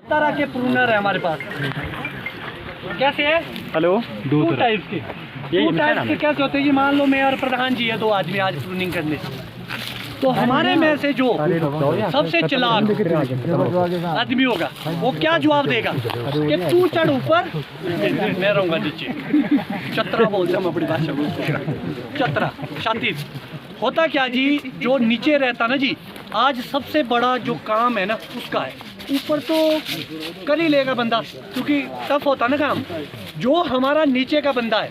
तरह के प्रूनर है हमारे पास। कैसे है? हेलो, टू टाइप्स के। टू टाइप्स के कैसे होते हैं जी? मान लो मैं और प्रधान जी है, दो आदमी आज प्रूनिंग करने, तो हमारे में से जो सबसे चालाक आदमी होगा वो क्या जवाब देगा कि तू चढ़ ऊपर, मैं रहूंगा नीचे। चतरा बोलते हम अपनी भाषा में, चतरा छाती। होता क्या जी, जो नीचे रहता ना जी, आज सबसे बड़ा जो काम है ना उसका है, ऊपर तो कर ही लेगा बंदा क्योंकि टफ होता ना काम। जो हमारा नीचे का बंदा है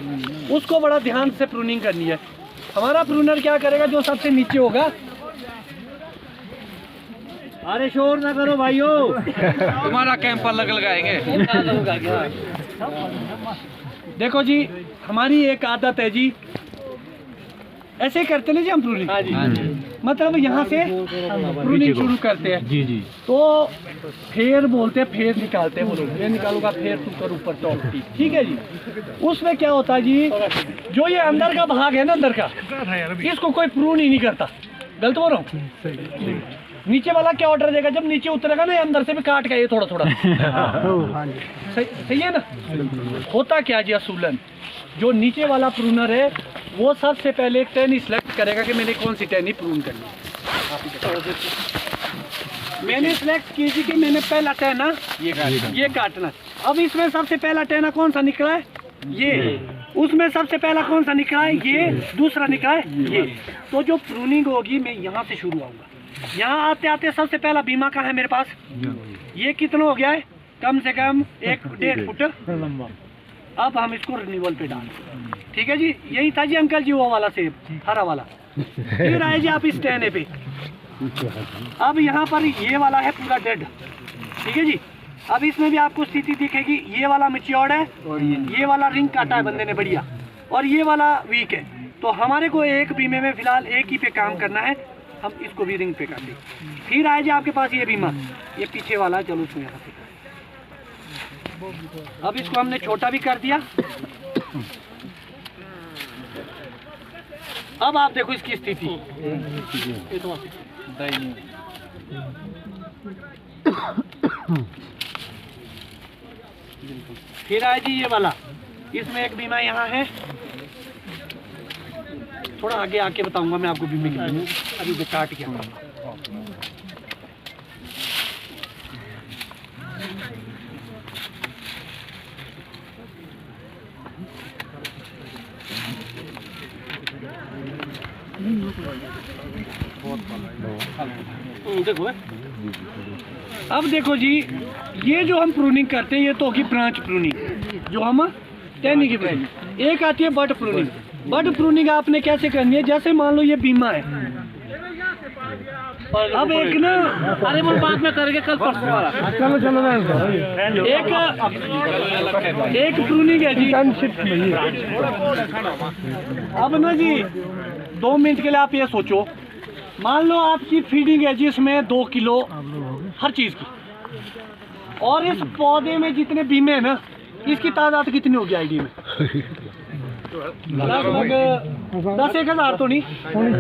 उसको बड़ा ध्यान से प्रूनिंग करनी है। हमारा प्रूनर क्या करेगा? जो सबसे नीचे होगा, अरे शोर ना करो भाइयों, तुम्हारा कैंप अलग लगाएंगे। देखो जी, हमारी एक आदत है जी, ऐसे ही करते ना जी हम प्रूनिंग। मतलब यहाँ से प्रूनिंग शुरू करते हैं जी जी, तो फेर बोलते हैं, फेर निकालते हैं वो लोग। फेर निकालूंगा, फेर ऊपर ऊपर टॉप, ठीक है जी। उसमें क्या होता है जी, जो ये अंदर का भाग है ना, अंदर का, इसको कोई प्रून ही नहीं करता। गलत बोल रहा हूँ? नीचे वाला क्या ऑर्डर देगा? जब नीचे उतरेगा ना, ये अंदर से भी काट के ये थोड़ा थोड़ा सही है ना। होता क्या जी, असूलन जो नीचे वाला प्रूनर है वो सबसे पहले एक टहनी सिलेक्ट करेगा कि मैंने कौन सी टहनी प्रून करनी है। मैंने सिलेक्ट की थी कि मैंने पहला टहना ये काटना। अब इसमें सबसे पहला टहना कौन सा निकला है? ये। उसमें सबसे पहला कौन सा निकला है? ये। दूसरा निकला है ये। तो जो प्रूनिंग होगी, मैं यहाँ से शुरू आऊँगा। यहाँ आते आते सबसे पहला बीमा का है मेरे पास, ये कितना हो गया है? कम से कम 1.5 फुट लंबा। अब हम इसको रिन्यूअल पे डाल, ठीक है जी। यही था जी अंकल जी, वो वाला सेब हरा वाला। फिर आए जी आप इस टहने पे। अब यहाँ पर ये वाला है पूरा डेड, ठीक है जी। अब इसमें भी आपको स्थिति दिखेगी, ये वाला मैच्योर्ड है और ये वाला रिंग काटा है बंदे ने बढ़िया, और ये वाला वीक है। तो हमारे को एक बीमे में फिलहाल एक ही पे काम करना है, हम इसको भी रिंग पे कर दें। फिर आए जी आपके पास ये बीमा, ये पीछे वाला है, चलो उसमें यहाँ पे। अब इसको हमने छोटा भी कर दिया। अब आप देखो इसकी स्थिति, फिर आए जी ये वाला, इसमें एक बीमा यहाँ है। थोड़ा आगे आके बताऊंगा मैं आपको बीमे की, अभी जो काट के देखो। अब देखो जी, ये जो हम प्रूनिंग करते हैं ये तो होगी ब्रांच प्रूनिंग, जो हम टहनी की प्रूनिंग। एक आती है बड प्रूनिंग। बड प्रूनिंग आपने कैसे करनी है? जैसे मान लो ये बीमा है, अब एक ना, अरे वो बाद में करेंगे कल परसों वाला। चलो एक प्रूनिंग है जी। अब ना जी 2 मिनट के लिए आप ये सोचो, मान लो आपकी फीडिंग है जी इसमें 2 किलो हर चीज़ की, और इस पौधे में जितने बीमे हैं ना, इसकी तादाद कितनी होगी आईडी में? लगभग 10-1,000 तो नहीं,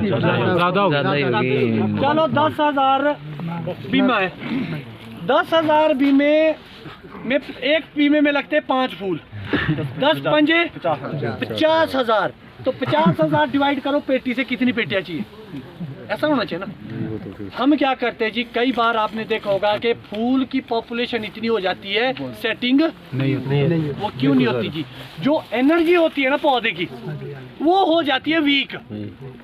ज़्यादा होगी। चलो 10,000 बीमा है। 10,000 बीमे में एक बीमे में लगते हैं 5 फूल, 10 पंजे 50,000। तो 50,000 डिवाइड करो पेटी से, कितनी पेटियाँ चाहिए? ऐसा होना चाहिए ना। हम क्या करते हैं जी, कई बार आपने देखा होगा कि फूल की पॉपुलेशन इतनी हो जाती है, सेटिंग नहीं होती। वो क्यों नहीं होती जी? जो एनर्जी होती है ना पौधे की, वो हो जाती है वीक।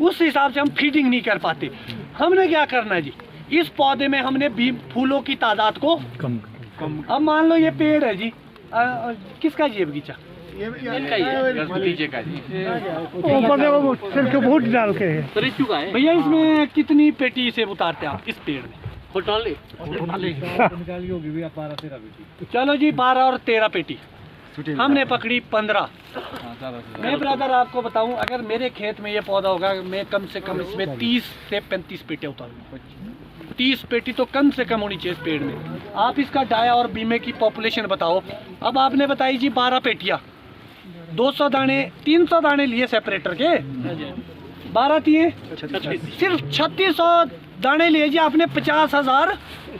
उस हिसाब से हम फीडिंग नहीं कर पाते। हमने क्या करना है जी, इस पौधे में हमने फूलों की तादाद को कम। अब मान लो ये पेड़ है जी, किसका जी बगीचा? बहुत डाल के है भैया। इसमें कितनी पेटी सेब उतारते हैं आप इस पेड़ में? चलो जी 12 और 13 पेटी हमने पकड़ी 15। मैं ब्रदर आपको बताऊं, अगर मेरे खेत में ये पौधा होगा, मैं कम से कम इसमें 30 से 35 पेटी उतारूंगा। 30 पेटी तो कम से कम होनी चाहिए इस पेड़ में। आप इसका डाया और बीमे की पॉपुलेशन बताओ। अब आपने बताई जी 12 पेटियाँ, 200 दाने, 300 दाने लिए सेपरेटर के, 12 दिए, सिर्फ 3600 दाने लिए जी आपने। 50,000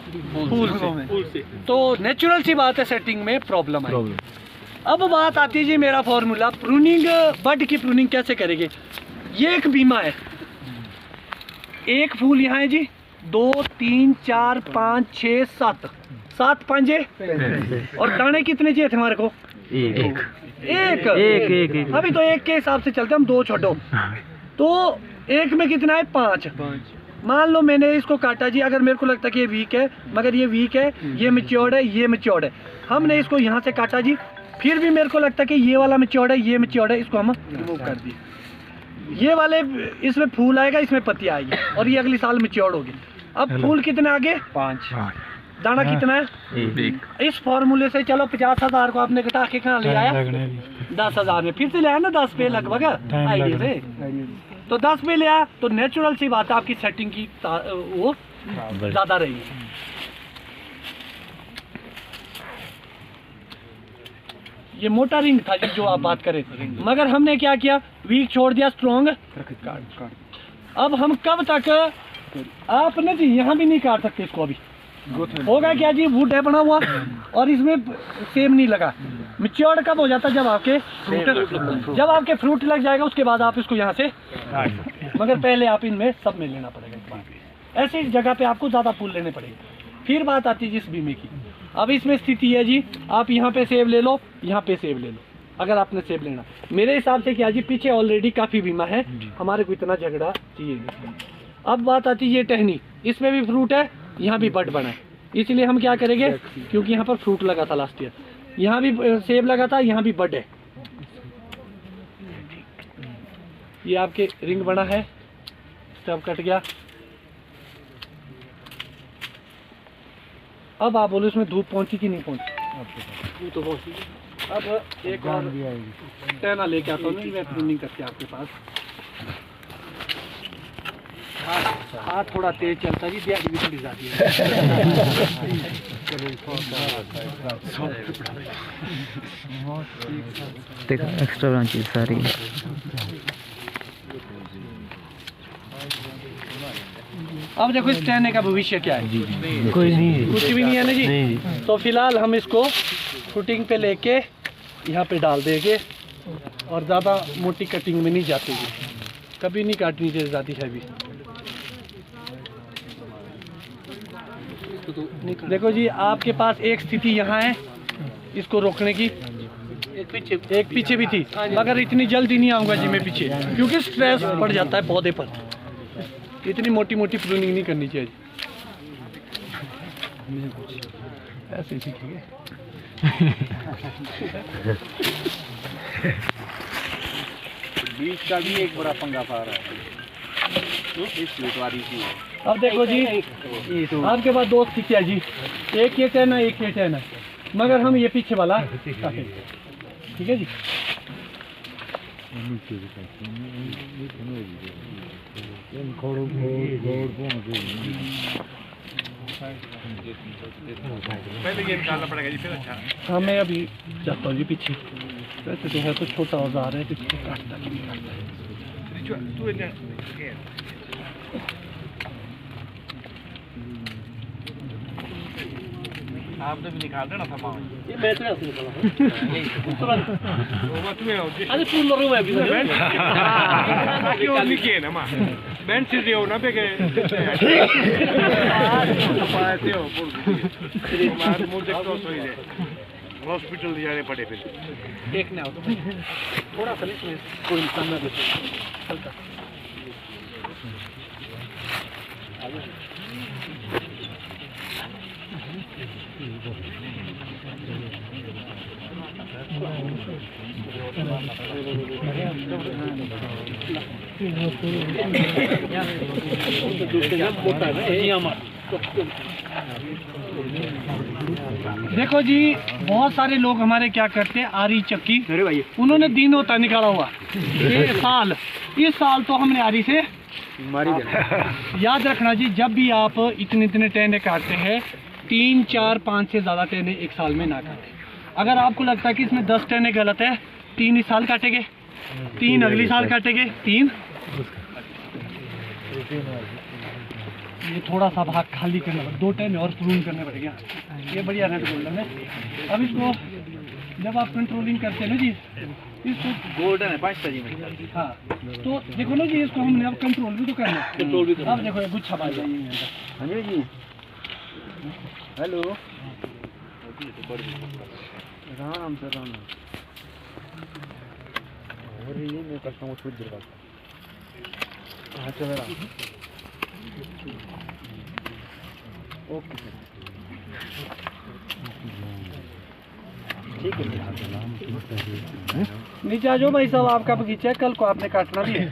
फूल से। तो नेचुरल सी बात है, सेटिंग में प्रॉब्लम है। अब बात आती है जी मेरा फॉर्मूला प्रूनिंग, बड की प्रूनिंग कैसे करेंगे। ये एक बीमा है, एक फूल यहाँ है जी, 2 3 4 5 6 7 पंजे और दाने कितने चाहिए थे हमारे को? एक। अभी तो एक के हिसाब से चलते हम, 2 छोड़ो तो एक में कितना है? 5। मान लो मैंने इसको काटा जी, अगर मेरे को लगता है कि ये वीक है, मगर ये वीक है, ये मैच्योर्ड है, ये मैच्योर्ड है, हमने इसको यहाँ से काटा जी, फिर भी मेरे को लगता है कि ये वाला मैच्योर्ड है, ये मैच्योर्ड है, इसको हम रिमूव कर दिए। ये वाले इसमें फूल आएगा, इसमें पत्ती आएगी और ये अगली साल मैच्योर्ड होगी। अब फूल कितने आगे? 5। दाना कितना है? इस फॉर्मूले से चलो 50,000 को आपने घटा के कहाँ ले आया? 10,000 में फिर से ले आया ना, 10 पे लगभग आइडिया से, तो 10 पे ले आया। तो नेचुरल सी बात है, आपकी सेटिंग की वो ज़्यादा रहेगी। ये मोटा रिंग था जो आप बात करें, मगर हमने क्या किया? वीक छोड़ दिया, स्ट्रॉन्ग। अब हम कब तक, आपने जी यहाँ भी नहीं काट सकते इसको, अभी होगा क्या जी, वुड है बना हुआ और इसमें सेम नहीं लगा। मैच्योर्ड कब हो जाता है? जब आपके फ्रूट लग जाएगा, उसके बाद आप इसको यहाँ से, मगर पहले आप इनमें सब में लेना पड़ेगा। ऐसी जगह पे आपको ज़्यादा फूल लेने पड़ेगा। फिर बात आती है जिस बीमे की। अब इसमें स्थिति है जी, आप यहाँ पे सेब ले लो, यहाँ पे सेब ले लो, अगर आपने सेब लेना। मेरे हिसाब से क्या जी, पीछे ऑलरेडी काफ़ी बीमा है, हमारे को इतना झगड़ा चाहिए नहीं। अब बात आती है ये टहनी, इसमें भी फ्रूट है, यहाँ भी बड बना है, इसलिए हम क्या करेंगे, क्योंकि यहाँ पर फ्रूट लगा था लास्ट ईयर, यहाँ भी सेब लगा था, यहाँ भी बड है। ये आपके रिंग बना है, स्टब कट गया। अब आप बोलो इसमें धूप पहुंची कि नहीं पहुंची? धूप तो पहुंची। अब एक और टहना लेके आता हूँ मैं प्रूनिंग करके आपके पास। हाथ थोड़ा तेज चलता है जी, दिहाड़ी भी थोड़ी जाती है। देखो एक्स्ट्रा ब्रांचेस सारी। अब देखो इस टहने का भविष्य क्या है? जी कोई नहीं, कुछ भी नहीं है ना जी। तो फिलहाल हम इसको फुटिंग पे लेके यहाँ पे डाल देंगे और ज़्यादा मोटी कटिंग में नहीं जाते जी, कभी नहीं काटनी चाहिए ज़्यादा हैवी। देखो जी, आपके पास एक स्थिति यहाँ है इसको रोकने की, एक पीछे भी थी, मगर इतनी जल्दी नहीं आऊँगा जी मैं पीछे, क्योंकि स्ट्रेस पड़ जाता है पौधे पर। इतनी मोटी मोटी प्रूनिंग नहीं करनी चाहिए, ऐसे ही सीखेंगे। बीच का भी एक बड़ा पंगा पा रहा है, इस लुटवारी की। अब देखो जी, आपके पास 2 स्थिति है जी, एक ये टहना, एक ये टहना, मगर हम ये पीछे वाला काटेंगे, ठीक है जी। पहले ये निकालना पड़ेगा जी, फिर अच्छा। हाँ मैं अभी जाता हूँ जी पीछे, वैसे तो है तो छोटा औजार है, किसको काटता कि नहीं काटता है। आपने भी निकाल देना था माँ। ये मैं तो ऐसे निकाला अरे फूल रो है अभी क्यों लिखिए ना माँ, बैंड से दियो ना पे के पासे हो पूरी मार मुझे तो सोई दे, हॉस्पिटल जाने पड़े फिर। एक ना हो थोड़ा सा इसमें कोई नुकसान ना देते हल्का। देखो जी, बहुत सारे लोग हमारे क्या करते हैं, आरी चक्की, उन्होंने दिन होता निकाला हुआ इस साल तो हमने आरी से मारी। याद रखना जी, जब भी आप इतने इतने टहने काटते हैं, 3 4 5 से ज़्यादा टहने एक साल में ना काटें। अगर आपको लगता है कि इसमें 10 टहने गलत है, 3 इस साल काटेंगे, 3 अगली साल काटेंगे, 3 ये थोड़ा सा भाग खाली करना पड़ेगा, 2 टन और प्रून करने पड़ेगा। ये बढ़िया रेड गोल्डन है। अब इसको जब आप कंट्रोलिंग करते हैं ना जी, इसको गोल्डन है 5 जी में। हाँ, तो देखो ना जी, इसको हमने अब कंट्रोल भी तो करना है। कंट्रोल भी अब देखो ये गुच्छा बाज जाएगी। हाँ जी। हेलो। राम से राम। और ये मैं करता हूँ कुछ देर बाद। हाँ चल रहा। Okay sir. ठीक है। नीचे आ जाओ भाई साहब, आपका बगीचा है, कल को आपने काटना भी है।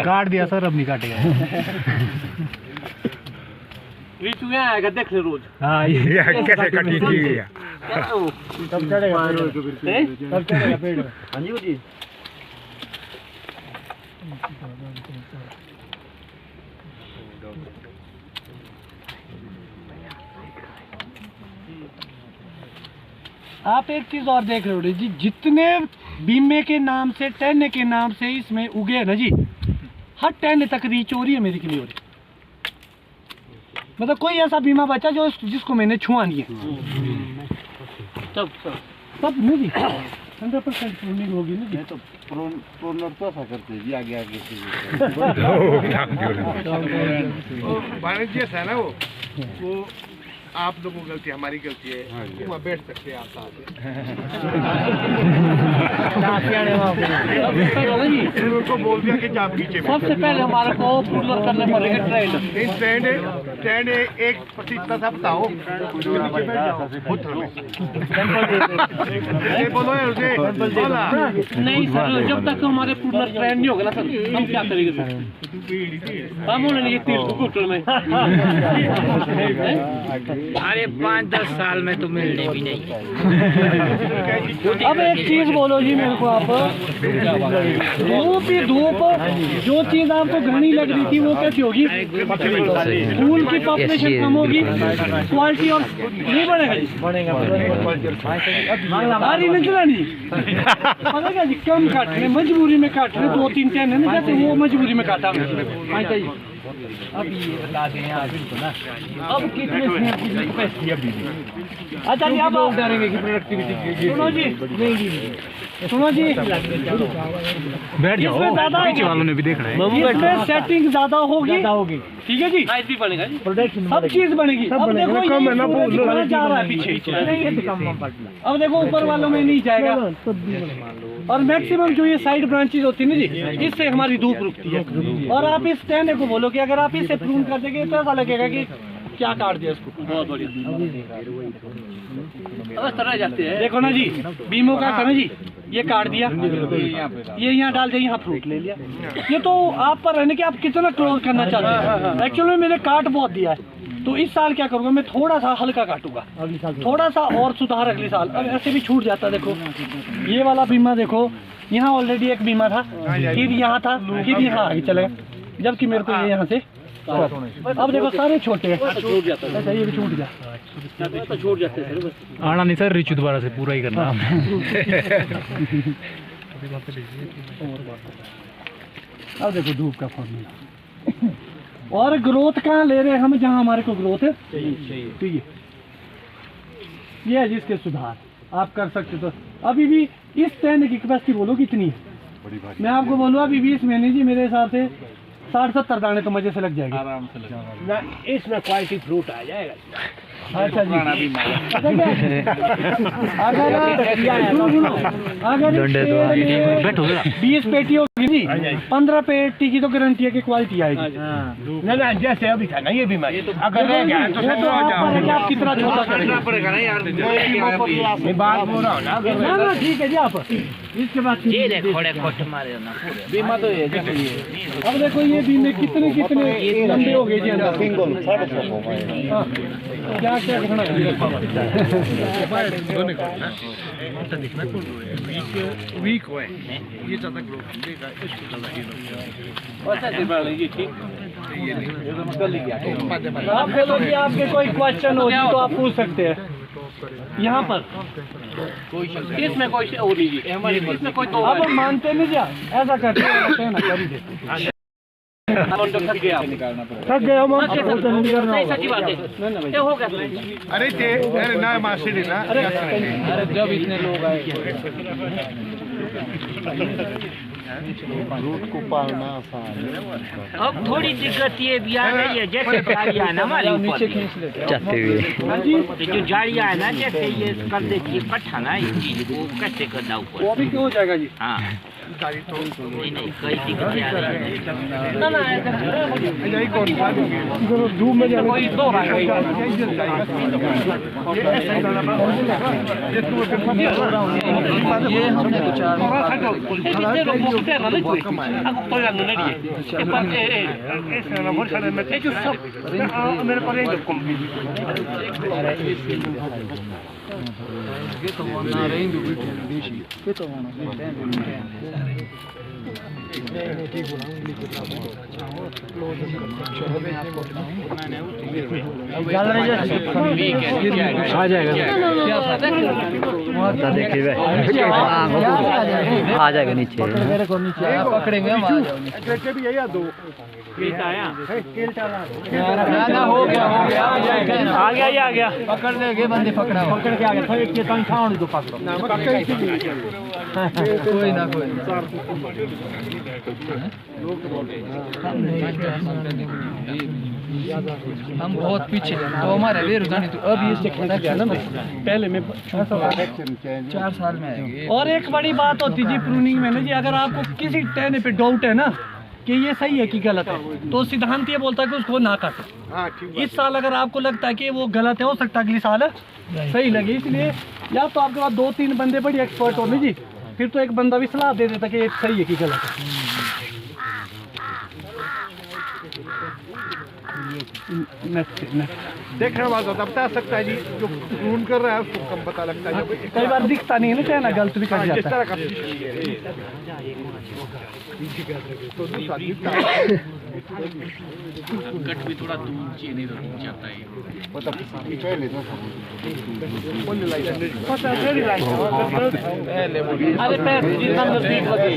काट दिया सर, अब नहीं काटेगा। रीतू में आएगा देख ले रोज। हाँ ये कैसे कटी थी। तब चढ़ेगा पेड़। हाँ जी। आप एक चीज और देख रहे हो जी, जितने बीमे के नाम से, टेन के नाम से इसमें उगे है ना जी, हर 10 तक रीच हो रही है मेरी, के लिए हो रही। मतलब कोई ऐसा बीमा बचा जो जिसको मैंने छुआ नहीं है। सब नहीं जी 100% प्रूनिंग होगी ना जी। तो प्रोनर तो ऐसा करते हैं जी, आगे आगे से। वाणिज्य है ना वो आप लोगों की गलती, हमारी गलती है। वहाँ बैठ सकते हैं आप साथ। उनको बोल दिया कि आप पीछे सबसे पहले हमारे को पुलर करने पड़ेगा ट्रेंड 1% सा बताओ। बोलो उसे बोला। नहीं सर, जब तक हमारे पुलर ट्रेंड नहीं होगा ना सर, हम क्या करेंगे सर? हम उन्होंने ये 30 कुटर में अरे 5-10 साल में तो मिलने भी नहीं। अब एक चीज बोलो जी मेरे को आप, धूप ही धूप, जो चीज आपको घनी लग रही थी वो कैसी होगी? फूल की पॉपुलेशन कम होगी, क्वालिटी और नहीं बढ़ेगा जी। हमारी निचला नहीं पड़ेगा जी, कम काट रहे, मजबूरी में काट रहे, 2-3 टन है ना, जैसे वो मजबूरी में काटा। अब ये बता दें आप इनको ना, अब कितने कैपेसिटी अभी भी। अच्छा जी, अब लोग डरेंगे कि प्रोडक्टिविटी। सुनो जी, सुनो जी, बैठ जाओ, पीछे वालों ने भी देख रहे हैं। इसमें सेटिंग ज्यादा होगी, ठीक है जी, भी बनेगा जी। सब चीज बनेगी। अब देखो ये सूरज जा रहा है पीछे, अब देखो ऊपर वालों में नहीं जाएगा। और मैक्सिमम जो ये साइड ब्रांचेज होती है ना जी, इससे हमारी धूप रुकती है। और आप इस टेन को बोलो कि अगर आप इसे प्रून कर देंगे तो ऐसा लगेगा कि क्या काट दिया इसको। बहुत बढ़िया। अब तरह जाते हैं। देखो ना जी, बीमो का था ना जी, ये काट दिया, ये यहाँ डाल दिया, यहाँ फ्रूट ले लिया। ये तो आप पर है ना कि आप कितना क्लोज करना चाहते हैं। एक्चुअली मैंने काट बहुत दिया है, तो इस साल क्या करूँगा, मैं थोड़ा सा हल्का काटूंगा, थोड़ा सा और सुधार अगले साल। अब ऐसे भी छूट जाता है। देखो ये वाला बीमा, देखो यहाँ ऑलरेडी एक बीमा था, फिर यहाँ था, फिर यहाँ आगे चलेगा, जबकि मेरे को ये यहाँ से। अब देखो सारे छोटे हैं, छूट जाता है। अच्छा ये भी छूट गया, तो छूट जाते हैं सर। आना नहीं सर, रिचू दोबारा से पूरा ही करना। अब देखो धूप का फॉर्मूला। और ग्रोथ कहाँ ले रहे हैं हम, जहाँ हमारे को ग्रोथ है ठीक है, ये है जिसके सुधार आप कर सकते। तो अभी भी इस टेन की कैपेसिटी बोलो कितनी है, मैं आपको बोलूँ अभी 20 महीने जी मेरे हिसाब से 60-70 दाने तो मजे से लग जाएंगे आराम से लग जाएगा। इसमें क्वालिटी फ्रूट आ जाएगा। अच्छा जी, अगर 20 पेटी होगी जी, 15 पेटी की तो गारंटी है कि क्वालिटी आएगी। ना जैसे अभी था ना ये बीमारी, अगर रह गया तो आप कितना छोटा करेंगे पड़ेगा ना यार। मैं बात बोल रहा हूँ ना। ना ठीक है जी। आप इसके बाद ये देखो मारे ना बीमा तो ये अब देखो ये बीमे कितने कितने लंबे हो गए जी अंदर। हाँ, क्या क्या करना है वीक हुए ये ज़्यादा ग्रोथ देगा, इसको ज़्यादा ही आप बोलो जी, आपके कोई क्वेश्चन हो तो आप पूछ सकते हैं यहाँ पर। इसमें कोई और नहीं जी, हमारे इसमें कोई तो अब मानते नहीं जा, ऐसा करते हैं ना, कर ही देते। थक गया हम सच्ची बात है ये हो गया अरे ते अरे ना मासिडी ना अरे जब इतने लोग आए रूट को पालना आसान है। अब थोड़ी दिक्कत ये भी आ रही है जैसे जाड़ियाँ है ना हमारे ऊपर जाते हुए ये जो जाड़ियाँ है ना जैसे ये कर देती है कट्ठा ना इस चीज को कैसे करना ऊपर वो अभी क्यों हो जाएगा जी? हाँ नहीं नहीं कई दिक्कतें आ रही है यही कौन सा धूप में जाने कोई दो भाई ये हमने तो चार आ जाएगा देखिए आ जाएगा नीचे पकड़ेंगे हम भी यही दो ना हो गया आ गया ये आ गया पकड़ लेंगे बंदे पकड़ा पकड़ के आ गया था एक के तंग खाओ दो पकड़ो कोई ना कोई हम बहुत पीछे हैं तो हमारे वे रुझानी तो अब ये सीखना गया ना पहले में 4 साल में आएगी। और एक बड़ी बात होती जी प्रूनिंग में ना जी, अगर आपको किसी टहने पे डाउट है ना कि ये सही है कि गलत है तो सिद्धांत ये बोलता है कि उसको ना काटे। इस साल अगर आपको लगता है कि वो गलत है, हो सकता है अगली साल सही लगे, इसलिए या तो आपके पास 2-3 बंदे बड़ी एक्सपर्ट हो जी, फिर तो एक बंदा भी सलाह दे देता कि ये सही है कि गलत है। देखने वाला तो बता सकता है जी, जो खून कर रहा है उसको कम पता लगता है। कई बार दिखता नहीं है ना, क्या ना गलत भी कर जिस जाता तरह है। का तो दूसरा दिखता है। कट भी थोड़ा दूर चाहिए नहीं तो जाता है पता पीछे ले दो अरे पैर जितना नजदीक लगे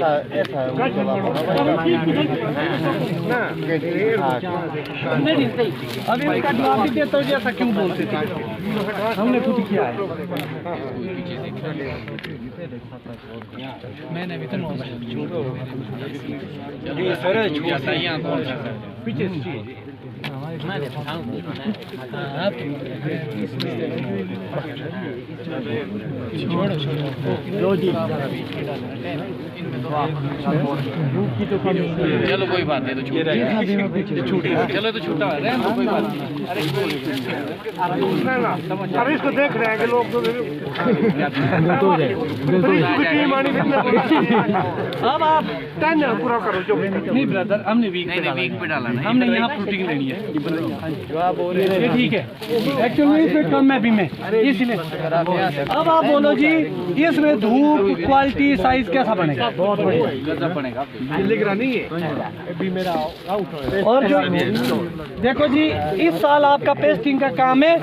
नहीं सही अभी इसका जवाब भी देता हूँ ऐसा क्यों बोलते थे, हमने खुद किया है। मैंने भी तो पीछे चलो कोई बात नहीं तो छूट चलो तो छूटा है कोई बात नहीं। अरे इसको देख रहे हैं कि लोग अब आप पूरा करो जो नहीं ब्रदर, हमने वीक पे डाला है, हमने यहाँ प्रोटीन लेनी है। ये ठीक है, एक्चुअली इसमें कम है भी में, इसलिए अब आप बोलो जी इसमें धूप क्वालिटी साइज कैसा बनेगा? बहुत बढ़िया बनेगा, नहीं है अभी मेरा आउट और जो देखो जी इस साल आपका पेस्टिंग का काम है,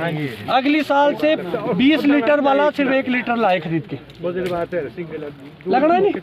अगली साल से 20 लीटर वाला सिर्फ 1 लीटर लाए खरीद के बहुत बात है, सिंगल लगना नहीं।